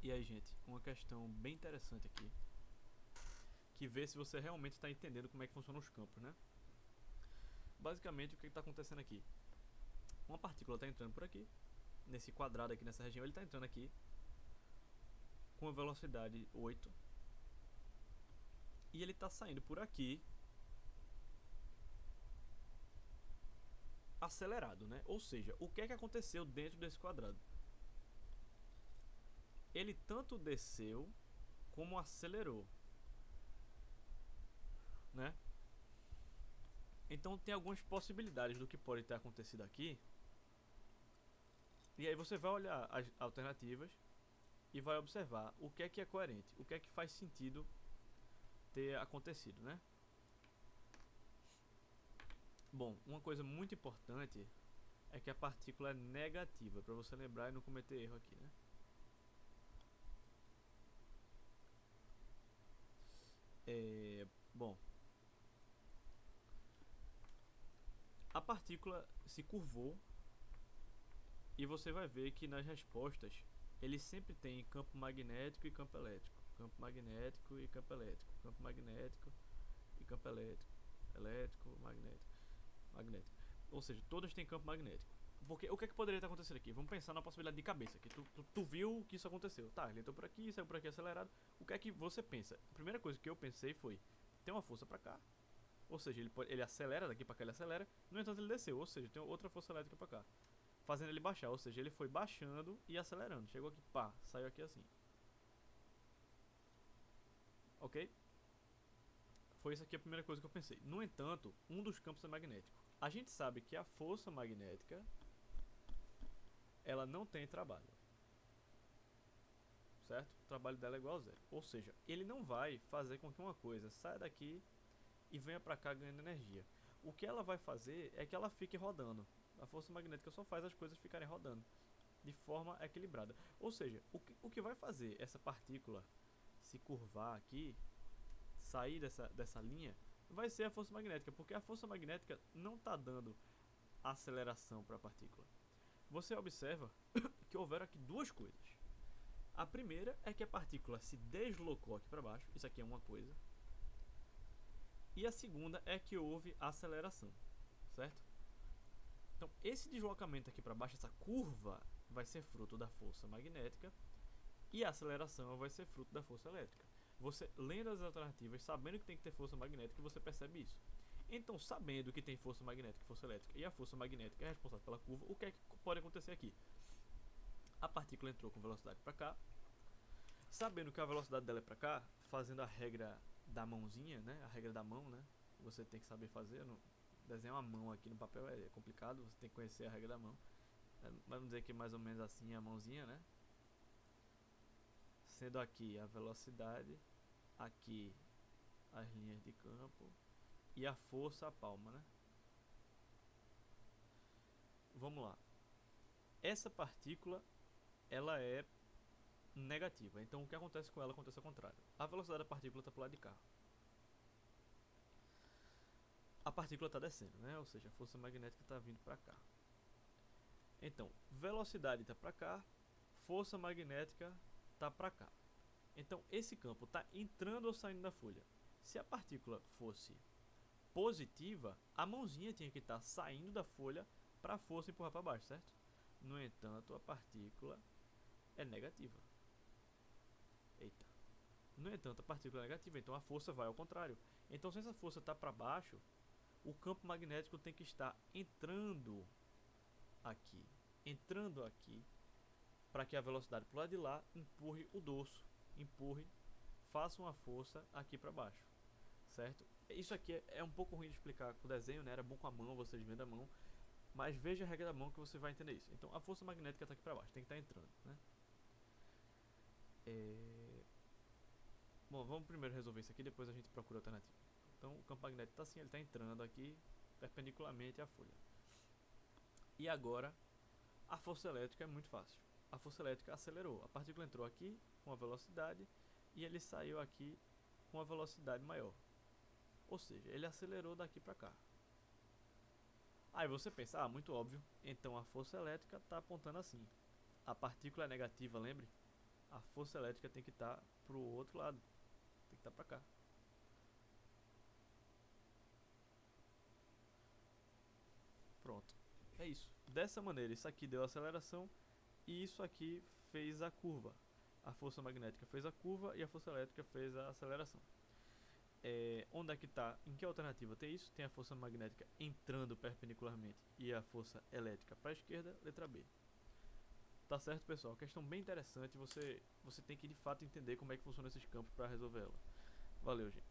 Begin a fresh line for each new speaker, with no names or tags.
E aí, gente, uma questão bem interessante aqui, que vê se você realmente está entendendo como é que funcionam os campos, né? Basicamente, o que está acontecendo aqui? Uma partícula está entrando por aqui, nesse quadrado aqui, nessa região, ele está entrando aqui com a velocidade 8, e ele está saindo por aqui acelerado, né? Ou seja, o que é que aconteceu dentro desse quadrado? Ele tanto desceu como acelerou, né? Então tem algumas possibilidades do que pode ter acontecido aqui. E aí você vai olhar as alternativas e vai observar o que é coerente, o que é que faz sentido ter acontecido, né? Bom, uma coisa muito importante é que a partícula é negativa, para você lembrar e não cometer erro aqui, né? Bom, a partícula se curvou e você vai ver que nas respostas ele sempre tem campo magnético e campo elétrico, campo magnético e campo elétrico, campo magnético e campo elétrico, elétrico, magnético, magnético. Ou seja, todas têm campo magnético. Porque o que é que poderia estar acontecendo aqui? Vamos pensar na possibilidade de cabeça, que tu viu que isso aconteceu. Tá, ele entrou por aqui, saiu por aqui acelerado. O que é que você pensa? A primeira coisa que eu pensei foi, tem uma força pra cá. Ou seja, ele acelera daqui pra cá, ele acelera. No entanto, ele desceu, ou seja, tem outra força elétrica pra cá. Fazendo ele baixar, ou seja, ele foi baixando e acelerando. Chegou aqui, pá, saiu aqui assim. Ok? Foi isso aqui a primeira coisa que eu pensei. No entanto, um dos campos é magnético. A gente sabe que a força magnética ela não tem trabalho, certo? O trabalho dela é igual a zero. Ou seja, ele não vai fazer com que uma coisa saia daqui e venha para cá ganhando energia. O que ela vai fazer é que ela fique rodando. A força magnética só faz as coisas ficarem rodando de forma equilibrada. Ou seja, o que vai fazer essa partícula se curvar aqui, sair dessa linha, vai ser a força magnética, porque a força magnética não está dando aceleração para a partícula. Você observa que houveram aqui duas coisas. A primeira é que a partícula se deslocou aqui para baixo, isso aqui é uma coisa. E a segunda é que houve aceleração, certo? Então, esse deslocamento aqui para baixo, essa curva, vai ser fruto da força magnética e a aceleração vai ser fruto da força elétrica. Você lendo as alternativas, sabendo que tem que ter força magnética, você percebe isso. Então, sabendo que tem força magnética e força elétrica e a força magnética é responsável pela curva, o que é que pode acontecer aqui? A partícula entrou com velocidade para cá, sabendo que a velocidade dela é para cá, fazendo a regra da mãozinha, né? A regra da mão, né? Você tem que saber fazer. Desenhar uma mão aqui no papel é complicado, você tem que conhecer a regra da mão. Vamos dizer que mais ou menos assim a mãozinha, né? Sendo aqui a velocidade, aqui as linhas de campo e a força a palma, né? Vamos lá. Essa partícula ela é negativa, então o que acontece com ela acontece ao contrário. A velocidade da partícula está para o lado de cá. A partícula está descendo, né? Ou seja, a força magnética está vindo para cá. Então, velocidade está para cá, força magnética está para cá. Então, esse campo está entrando ou saindo da folha. Se a partícula fosse positiva, a mãozinha tinha que estar saindo da folha para a força empurrar para baixo, certo? No entanto, a partícula é negativa. Eita. No entanto, a partícula é negativa, então a força vai ao contrário. Então, se essa força está para baixo, o campo magnético tem que estar entrando aqui, para que a velocidade para o lado de lá empurre o dorso, faça uma força aqui para baixo, certo? Isso aqui é um pouco ruim de explicar com o desenho, né? Era bom com a mão, vocês vendo a mão, mas veja a regra da mão que você vai entender isso. Então a força magnética está aqui para baixo, tem que estar entrando, né? Bom, vamos primeiro resolver isso aqui, depois a gente procura a alternativa. Então o campo magnético está assim, ele está entrando aqui perpendicularmente à folha. E agora a força elétrica é muito fácil. A força elétrica acelerou. A partícula entrou aqui com a velocidade e ele saiu aqui com a velocidade maior. Ou seja, ele acelerou daqui para cá. Aí você pensa, muito óbvio. Então a força elétrica está apontando assim. A partícula é negativa, lembre? A força elétrica tem que estar pro outro lado. Tem que estar pra cá. Pronto. É isso. Dessa maneira, isso aqui deu aceleração e isso aqui fez a curva. A força magnética fez a curva e a força elétrica fez a aceleração. Onde é que está? Em que alternativa tem isso? Tem a força magnética entrando perpendicularmente e a força elétrica para a esquerda, letra B. Tá certo, pessoal? Questão bem interessante. Você tem que de fato entender como é que funcionam esses campos para resolver ela. Valeu, gente.